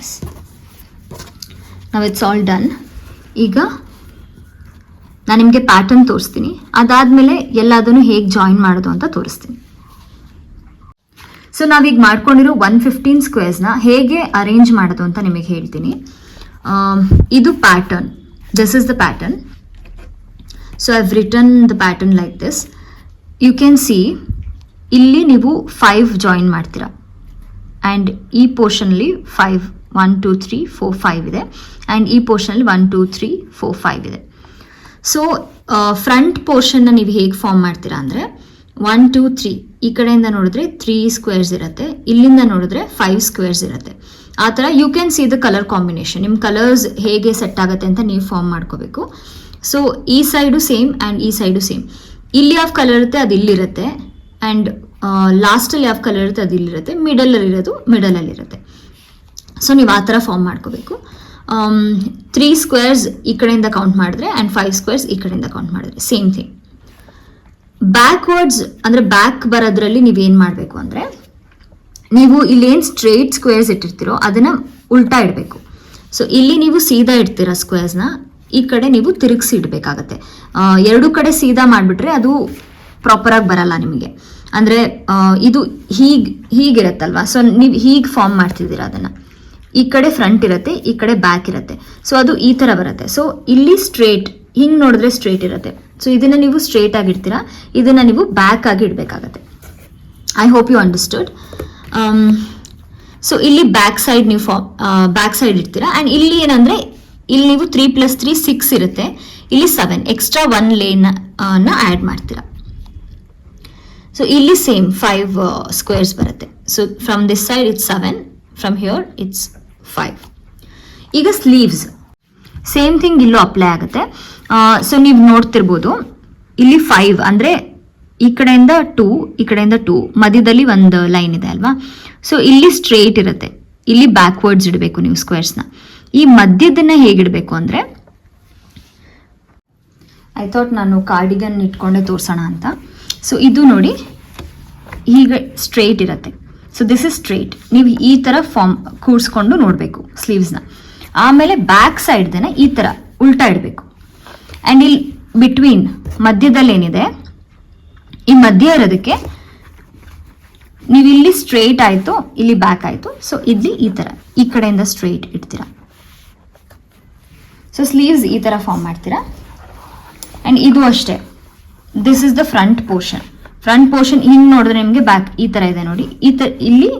Yes, ನಾವು it's all done. ಈಗ ನಾನು ನಿಮಗೆ ಪ್ಯಾಟರ್ನ್ ತೋರಿಸ್ತೀನಿ, ಅದಾದಮೇಲೆ ಎಲ್ಲದನ್ನು ಹೇಗೆ ಜಾಯಿನ್ ಮಾಡೋದು ಅಂತ ತೋರಿಸ್ತೀನಿ. ಸೊ ನಾವೀಗ ಮಾಡ್ಕೊಂಡಿರೋ 115 ಸ್ಕ್ವೇರ್ಸ್ನ ಹೇಗೆ ಅರೇಂಜ್ ಮಾಡೋದು ಅಂತ ನಿಮಗೆ ಹೇಳ್ತೀನಿ. ಇದು pattern, this is the pattern. So I have written the pattern like this. You can see ಇಲ್ಲಿ ನೀವು 5 ಜಾಯಿನ್ ಮಾಡ್ತೀರಾ ಆ್ಯಂಡ್ ಈ ಪೋರ್ಷನಲ್ಲಿ 5 1 2 3 4 5 ಇದೆ ಆ್ಯಂಡ್ ಈ ಪೋರ್ಷನಲ್ಲಿ 1 2 3 4 5 ಇದೆ. ಸೊ ಫ್ರಂಟ್ ಪೋರ್ಷನ್ನ ನೀವು ಹೇಗೆ ಫಾರ್ಮ್ ಮಾಡ್ತೀರಾ ಅಂದರೆ 1 2 3 ಈ ಕಡೆಯಿಂದ ನೋಡಿದ್ರೆ 3 ಸ್ಕ್ವೇರ್ಸ್ ಇರುತ್ತೆ, ಇಲ್ಲಿಂದ ನೋಡಿದ್ರೆ 5 ಸ್ಕ್ವೇರ್ಸ್ ಇರುತ್ತೆ. ಆ ಥರ you can see the colour combination, ನಿಮ್ಮ ಕಲರ್ಸ್ ಹೇಗೆ ಸೆಟ್ ಆಗುತ್ತೆ ಅಂತ ನೀವು ಫಾರ್ಮ್ ಮಾಡ್ಕೋಬೇಕು. ಸೊ ಈ ಸೈಡು ಸೇಮ್ ಆ್ಯಂಡ್ ಈ ಸೈಡು ಸೇಮ್. ಇಲ್ಲಿ ಯಾವ ಕಲರ್ ಇರುತ್ತೆ ಅದು ಇಲ್ಲಿರುತ್ತೆ ಆ್ಯಂಡ್ ಲಾಸ್ಟಲ್ಲಿ ಯಾವ ಕಲರ್ ಇರುತ್ತೆ ಅದು ಇಲ್ಲಿರುತ್ತೆ, ಮಿಡಲಲ್ಲಿರೋದು ಮಿಡಲಲ್ಲಿರುತ್ತೆ. ಸೊ ನೀವು ಆ ಥರ ಫಾರ್ಮ್ ಮಾಡ್ಕೋಬೇಕು. 3 ಸ್ಕ್ವೇರ್ಸ್ ಈ ಕಡೆಯಿಂದ ಕೌಂಟ್ ಮಾಡಿದ್ರೆ ಆ್ಯಂಡ್ 5 ಸ್ಕ್ವೇರ್ಸ್ ಈ ಕಡೆಯಿಂದ ಕೌಂಟ್ ಮಾಡಿದ್ರೆ ಸೇಮ್ ಥಿಂಗ್. ಬ್ಯಾಕ್ವರ್ಡ್ಸ್ ಅಂದರೆ ಬ್ಯಾಕ್ ಬರೋದ್ರಲ್ಲಿ ನೀವೇನು ಮಾಡಬೇಕು ಅಂದರೆ, ನೀವು ಇಲ್ಲೇನು ಸ್ಟ್ರೇಟ್ ಸ್ಕ್ವೇರ್ಸ್ ಇಟ್ಟಿರ್ತೀರೋ ಅದನ್ನು ಉಲ್ಟಾ ಇಡಬೇಕು. ಸೊ ಇಲ್ಲಿ ನೀವು ಸೀದಾ ಇಡ್ತೀರಾ ಸ್ಕ್ವೇರ್ಸ್ನ, ಈ ಕಡೆ ನೀವು ತಿರುಗಿಸಿ ಇಡಬೇಕಾಗತ್ತೆ. ಎರಡು ಕಡೆ ಸೀದಾ ಮಾಡಿಬಿಟ್ರೆ ಅದು ಪ್ರಾಪರಾಗಿ ಬರಲ್ಲ ನಿಮಗೆ. ಅಂದರೆ ಇದು ಹೀಗಿರುತ್ತಲ್ವಾ, ಸೊ ನೀವು ಹೀಗೆ ಫಾರ್ಮ್ ಮಾಡ್ತಿದ್ದೀರಾ ಅದನ್ನು. ಈ ಕಡೆ ಫ್ರಂಟ್ ಇರುತ್ತೆ, ಈ ಕಡೆ ಬ್ಯಾಕ್ ಇರುತ್ತೆ. ಸೊ ಅದು ಈ ಥರ ಬರುತ್ತೆ. ಸೊ ಇಲ್ಲಿ ಸ್ಟ್ರೇಟ್ ಹಿಂಗೆ ನೋಡಿದ್ರೆ ಸ್ಟ್ರೇಟ್ ಇರುತ್ತೆ. ಸೊ ಇದನ್ನು ನೀವು ಸ್ಟ್ರೇಟ್ ಆಗಿಡ್ತೀರಾ, ಇದನ್ನು ನೀವು ಬ್ಯಾಕ್ ಆಗಿ ಇಡಬೇಕಾಗತ್ತೆ. I hope you understood. So ಇಲ್ಲಿ ಬ್ಯಾಕ್ ಸೈಡ್ ನೀವು ಬ್ಯಾಕ್ ಸೈಡ್ ಇಡ್ತೀರಾ ಆ್ಯಂಡ್ ಇಲ್ಲಿ ಏನಂದರೆ ಇಲ್ಲಿ ನೀವು 3 + 3 6 ಇರುತ್ತೆ, ಇಲ್ಲಿ 7 ಎಕ್ಸ್ಟ್ರಾ 1 ಲೇನ್ ಆ್ಯಡ್ ಮಾಡ್ತೀರಾ. ಸೊ ಇಲ್ಲಿ ಸೇಮ್ 5 ಸ್ಕ್ವೇರ್ಸ್ ಬರುತ್ತೆ. So from this side it's 7, from here it's 5. ಈಗ ಸ್ಲೀವ್ಸ್ ಸೇಮ್ ಥಿಂಗ್ ಇಲ್ಲೂ ಅಪ್ಲೈ ಆಗುತ್ತೆ. ಸೊ ನೀವು ನೋಡ್ತಿರ್ಬೋದು ಇಲ್ಲಿ 5 ಅಂದರೆ ಈ ಕಡೆಯಿಂದ 2 ಈ ಕಡೆಯಿಂದ 2 ಮಧ್ಯದಲ್ಲಿ ಒಂದು ಲೈನ್ ಇದೆ ಅಲ್ವಾ. ಸೊ ಇಲ್ಲಿ ಸ್ಟ್ರೇಟ್ ಇರುತ್ತೆ, ಇಲ್ಲಿ ಬ್ಯಾಕ್ವರ್ಡ್ಸ್ ಇಡಬೇಕು ನೀವು ಸ್ಕ್ವೇರ್ಸ್ನ. ಈ ಮಧ್ಯದನ್ನ ಹೇಗಿಡಬೇಕು ಅಂದರೆ, ಐ ಥಾಟ್ ನಾನು ಕಾರ್ಡಿಗನ್ ಇಟ್ಕೊಂಡೆ ತೋರಿಸೋಣ ಅಂತ. ಸೊ ಇದು ನೋಡಿ ಹೀಗೆ ಸ್ಟ್ರೇಟ್ ಇರುತ್ತೆ. So this is straight. ನೀವು ಈ ಥರ ಫಾರ್ಮ್ ಕೂರಿಸ್ಕೊಂಡು ನೋಡಬೇಕು ಸ್ಲೀವ್ಸ್ನ. ಆಮೇಲೆ ಬ್ಯಾಕ್ ಸೈಡ್ದನ್ನ ಈ ಥರ ಉಲ್ಟಾ ಇಡಬೇಕು. ಆ್ಯಂಡ್ ಇಲ್ಲಿ ಬಿಟ್ವೀನ್ ಮಧ್ಯದಲ್ಲಿ ಏನಿದೆ, ಈ ಮಧ್ಯ ಇರೋದಕ್ಕೆ ನೀವು ಇಲ್ಲಿ ಸ್ಟ್ರೇಟ್ ಆಯಿತು, ಇಲ್ಲಿ ಬ್ಯಾಕ್ ಆಯಿತು. ಸೊ ಇಲ್ಲಿ ಈ ಥರ ಈ ಕಡೆಯಿಂದ ಸ್ಟ್ರೇಟ್ ಇಡ್ತೀರಾ. ಸೊ ಸ್ಲೀವ್ಸ್ ಈ ಥರ ಫಾರ್ಮ್ ಮಾಡ್ತೀರಾ. ಆ್ಯಂಡ್ ಇದು ಅಷ್ಟೇ, this is the front portion. Front portion ಹಿಂಗೆ ನೋಡಿದ್ರೆ ನಿಮಗೆ ಬ್ಯಾಕ್ ಈ ಥರ ಇದೆ ನೋಡಿ, ಈ ಥರ ಇಲ್ಲಿ.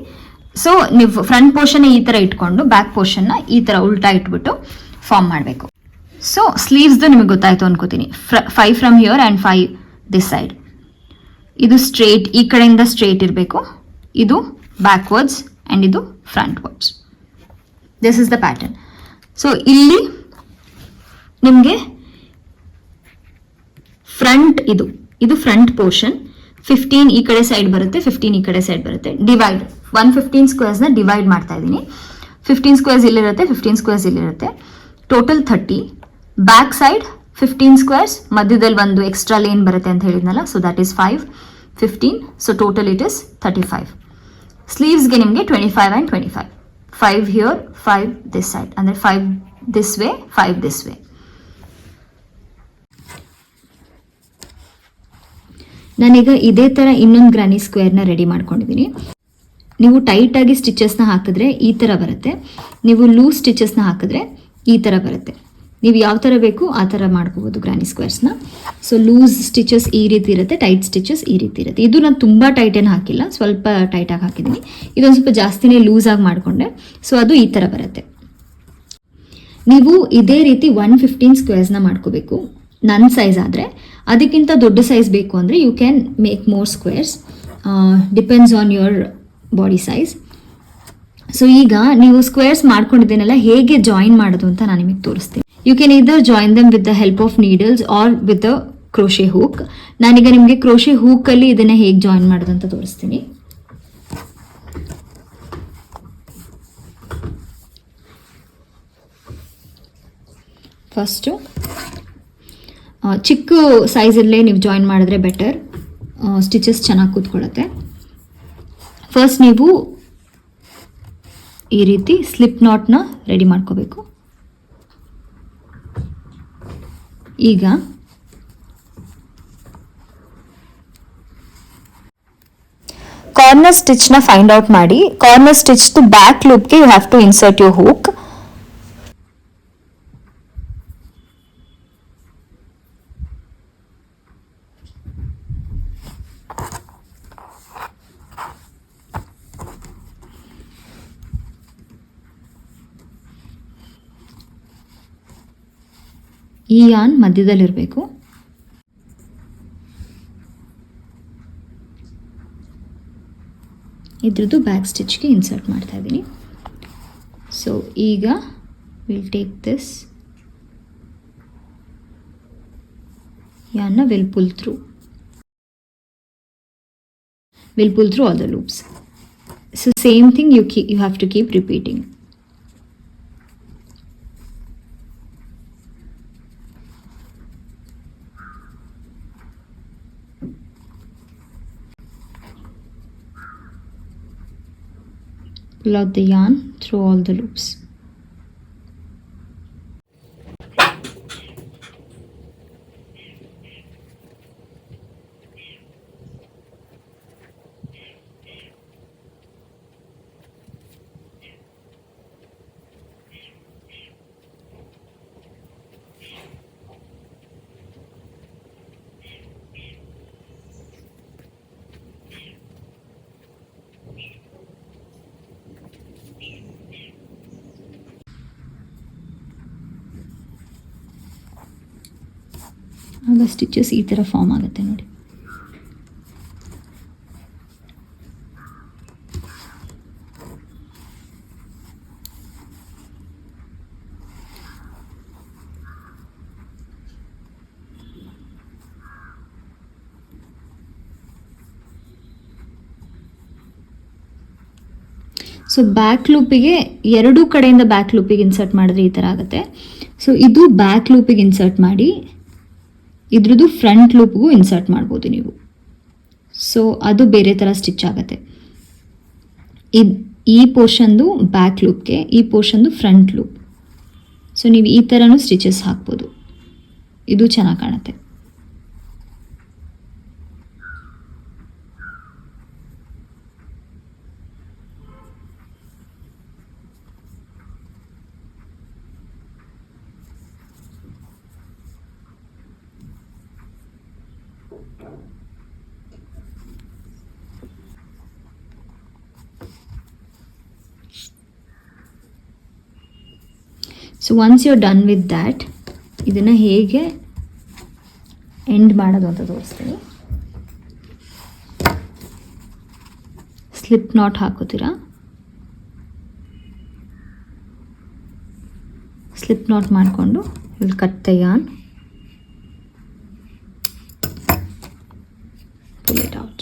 ಸೊ ನೀವು ಫ್ರಂಟ್ ಪೋರ್ಷನ್ ಈ ಥರ ಇಟ್ಕೊಂಡು ಬ್ಯಾಕ್ ಪೋರ್ಷನ್ನ ಈ ಥರ ಉಲ್ಟಾ ಇಟ್ಬಿಟ್ಟು ಫಾರ್ಮ್ ಮಾಡಬೇಕು. ಸೊ ಸ್ಲೀವ್ಸ್ದು ನಿಮಗೆ ಗೊತ್ತಾಯಿತು ಅನ್ಕೋತೀನಿ. 5 from here and 5 this side. ಇದು ಸ್ಟ್ರೇಟ್, ಈ ಕಡೆಯಿಂದ ಸ್ಟ್ರೇಟ್ ಇರಬೇಕು, ಇದು ಬ್ಯಾಕ್ವರ್ಡ್ಸ್ ಆ್ಯಂಡ್ ಇದು frontwards. This is the pattern. So ಇಲ್ಲಿ ನಿಮಗೆ ಫ್ರಂಟ್ ಇದು ಫ್ರಂಟ್ ಪೋರ್ಷನ್. 15 ಈ ಕಡೆ ಸೈಡ್ ಬರುತ್ತೆ, 15 ಈ ಕಡೆ ಸೈಡ್ ಬರುತ್ತೆ. ಡಿವೈಡ್ 115 ಸ್ಕ್ವೇರ್ಸ್ನ ಡಿವೈಡ್ ಮಾಡ್ತಾ ಇದ್ದೀನಿ. 15 ಸ್ಕ್ವೇರ್ಸ್ ಇಲ್ಲಿರುತ್ತೆ, 15 ಸ್ಕ್ವೇರ್ಸ್ ಇಲ್ಲಿರುತ್ತೆ, ಟೋಟಲ್ 30. ಬ್ಯಾಕ್ ಸೈಡ್ 15 ಸ್ಕ್ವೇರ್ಸ್, ಮಧ್ಯದಲ್ಲಿ ಒಂದು ಎಕ್ಸ್ಟ್ರಾ ಲೇನ್ ಬರುತ್ತೆ ಅಂತ ಹೇಳಿದ್ನಲ್ಲ, so that is 5 15. So total it is 35. ಸ್ಲೀವ್ಸ್ಗೆ ನಿಮಗೆ 25 ಆ್ಯಂಡ್ 25. 5 ಹಿಯರ್ 5 ದಿಸ್ ಸೈಡ್, ಅಂದರೆ 5 ದಿಸ್ ವೇ 5 ದಿಸ್ ವೇ. ನಾನೀಗ ಇದೇ ಥರ ಇನ್ನೊಂದು ಗ್ರಾನಿ ಸ್ಕ್ವೇರ್ನ ರೆಡಿ ಮಾಡ್ಕೊಂಡಿದ್ದೀನಿ. ನೀವು ಟೈಟಾಗಿ ಸ್ಟಿಚಸ್ನ ಹಾಕಿದ್ರೆ ಈ ಥರ ಬರುತ್ತೆ, ನೀವು ಲೂಸ್ ಸ್ಟಿಚಸ್ನ ಹಾಕಿದ್ರೆ ಈ ಥರ ಬರುತ್ತೆ. ನೀವು ಯಾವ ಥರ ಬೇಕು ಆ ಥರ ಮಾಡ್ಕೋಬೋದು ಗ್ರಾನಿ ಸ್ಕ್ವೇರ್ಸ್ನ. ಸೊ ಲೂಸ್ ಸ್ಟಿಚಸ್ ಈ ರೀತಿ ಇರುತ್ತೆ, ಟೈಟ್ ಸ್ಟಿಚಸ್ ಈ ರೀತಿ ಇರುತ್ತೆ. ಇದು ನಾನು ತುಂಬ ಟೈಟ್ ಏನು ಹಾಕಿಲ್ಲ, ಸ್ವಲ್ಪ ಟೈಟಾಗಿ ಹಾಕಿದ್ದೀನಿ. ಇದೊಂದು ಸ್ವಲ್ಪ ಜಾಸ್ತಿನೇ ಲೂಸಾಗಿ ಮಾಡಿಕೊಂಡೆ, ಸೊ ಅದು ಈ ಥರ ಬರುತ್ತೆ. ನೀವು ಇದೇ ರೀತಿ 115 ಸ್ಕ್ವೇರ್ಸ್ನ ಮಾಡ್ಕೋಬೇಕು. ನನ್ನ ಸೈಜ್ ಆದರೆ, ಅದಕ್ಕಿಂತ ದೊಡ್ಡ ಸೈಜ್ ಬೇಕು ಅಂದರೆ you can make more squares, depends on your body size. So ಈಗ ನೀವು ಸ್ಕ್ವೇರ್ಸ್ ಮಾಡ್ಕೊಂಡಿದ್ದೀನಲ್ಲ, ಹೇಗೆ ಜಾಯಿನ್ ಮಾಡೋದು ಅಂತ ನಾನು ನಿಮಗೆ ತೋರಿಸ್ತೀನಿ. You can either join them with the help of needles or with the crochet hook. ನಾನೀಗ ನಿಮಗೆ ಕ್ರೋಶೆ ಹೂಕಲ್ಲಿ ಇದನ್ನು ಹೇಗೆ ಜಾಯಿನ್ ಮಾಡೋದು ಅಂತ ತೋರಿಸ್ತೀನಿ. ಫಸ್ಟು ಚಿಕ್ಕ ಸೈಜಲ್ಲೇ ನೀವು ಜಾಯಿನ್ ಮಾಡಿದ್ರೆ ಬೆಟರ್, ಸ್ಟಿಚಸ್ ಚೆನ್ನಾಗಿ ಕೂತ್ಕೊಳ್ಳುತ್ತೆ. ಫಸ್ಟ್ ನೀವು ಈ ರೀತಿ ಸ್ಲಿಪ್ ನಾಟ್ನ ರೆಡಿ ಮಾಡ್ಕೋಬೇಕು. ಈಗ ಕಾರ್ನರ್ ಸ್ಟಿಚ್ನ ಫೈಂಡ್ ಔಟ್ ಮಾಡಿ, ಕಾರ್ನರ್ ಸ್ಟಿಚ್ ಬ್ಯಾಕ್ ಲೂಪ್ಗೆ you have to insert your hook. ಈ ಯಾನ್ ಮಧ್ಯದಲ್ಲಿರಬೇಕು. ಇದ್ರದ್ದು ಬ್ಯಾಕ್ ಸ್ಟಿಚ್ಗೆ ಇನ್ಸರ್ಟ್ ಮಾಡ್ತಾ ಇದ್ದೀನಿ. ಸೊ ಈಗ ವಿಲ್ ಟೇಕ್ ದಿಸ್ ಯಾನ್ನ will pull through all the loops. So same thing you have to keep repeating. Pull out the yarn through all the loops. ಆಗ stitches ಈ ಥರ form ಆಗುತ್ತೆ ನೋಡಿ. ಸೊ ಬ್ಯಾಕ್ ಲೂಪಿಗೆ ಎರಡೂ ಕಡೆಯಿಂದ ಬ್ಯಾಕ್ ಲೂಪಿಗೆ ಇನ್ಸರ್ಟ್ ಮಾಡಿದ್ರೆ ಈ ಥರ ಆಗುತ್ತೆ. ಸೊ ಇದು ಬ್ಯಾಕ್ ಲೂಪಿಗೆ ಇನ್ಸರ್ಟ್ ಮಾಡಿ ಇದ್ರದ್ದು ಫ್ರಂಟ್ ಲೂಪ್ಗೂ ಇನ್ಸರ್ಟ್ ಮಾಡ್ಬೋದು ನೀವು. ಸೊ ಅದು ಬೇರೆ ಥರ ಸ್ಟಿಚ್ ಆಗುತ್ತೆ. ಈ ಪೋರ್ಷನ್ದು ಬ್ಯಾಕ್ ಲೂಪ್ಗೆ, ಈ ಪೋರ್ಷನ್ದು ಫ್ರಂಟ್ ಲೂಪ್. ಸೊ ನೀವು ಈ ಥರನೂ ಸ್ಟಿಚಸ್ ಹಾಕ್ಬೋದು, ಇದು ಚೆನ್ನಾಗಿ ಕಾಣುತ್ತೆ. So once you are done with that, ಇದನ್ನು ಹೇಗೆ ಎಂಡ್ ಮಾಡೋದು ಅಂತ ತೋರಿಸ್ತೀನಿ. ಸ್ಲಿಪ್ ನಾಟ್ ಹಾಕೋತೀರಾ, ಸ್ಲಿಪ್ ನಾಟ್ ಮಾಡಿಕೊಂಡು will cut the yarn, pull it out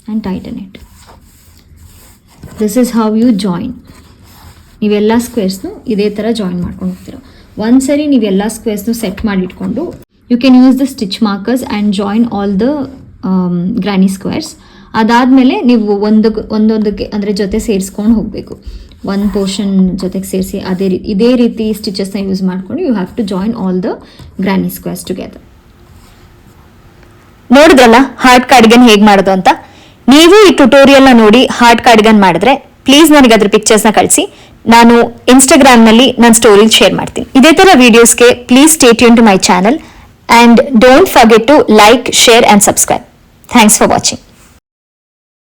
and tighten it. This is how you join. ನೀವೆಲ್ಲ ಸ್ಕ್ವೇರ್ಸ್ನು ಇದೇ ಥರ ಜಾಯಿನ್ ಮಾಡ್ಕೊಂಡು ಹೋಗ್ತೀರ. ಒಂದ್ಸರಿ ನೀವೆಲ್ಲ ಸ್ಕ್ವೇರ್ಸ್ನು ಸೆಟ್ ಮಾಡಿಟ್ಕೊಂಡು you can use the stitch markers and join all the granny squares. ಅದಾದಮೇಲೆ ನೀವು ಒಂದೊಂದಕ್ಕೆ ಅಂದರೆ ಜೊತೆ ಸೇರಿಸ್ಕೊಂಡು ಹೋಗಬೇಕು. ಒಂದು ಪೋರ್ಷನ್ ಜೊತೆಗೆ ಸೇರಿಸಿ ಇದೇ ರೀತಿ ಸ್ಟಿಚಸ್ನ ಯೂಸ್ ಮಾಡಿಕೊಂಡು you have to join all the granny squares together. ನೋಡಿದ್ರಲ್ಲ ಹಾರ್ಟ್ ಕಾರ್ಡಿಗನ್ ಹೇಗೆ ಮಾಡೋದು ಅಂತ. ನೀವು ಈ ಟ್ಯುಟೋರಿಯಲ್ನ ನೋಡಿ ಹಾರ್ಟ್ ಕಾರ್ಡಿಗನ್ ಮಾಡಿದ್ರೆ ಪ್ಲೀಸ್ ನನಗೆ ಅದ್ರ ಪಿಕ್ಚರ್ಸ್ನ ಕಳಿಸಿ. ನಾನು ಇನ್ಸ್ಟಾಗ್ರಾಮ್ನಲ್ಲಿ ನನ್ನ ಸ್ಟೋರಿ ಶೇರ್ ಮಾಡ್ತೀನಿ. ಇದೇ ಥರ ವಿಡಿಯೋಸ್ಗೆ please stay tune to my channel and don't forget to like, share and subscribe. Thanks for watching.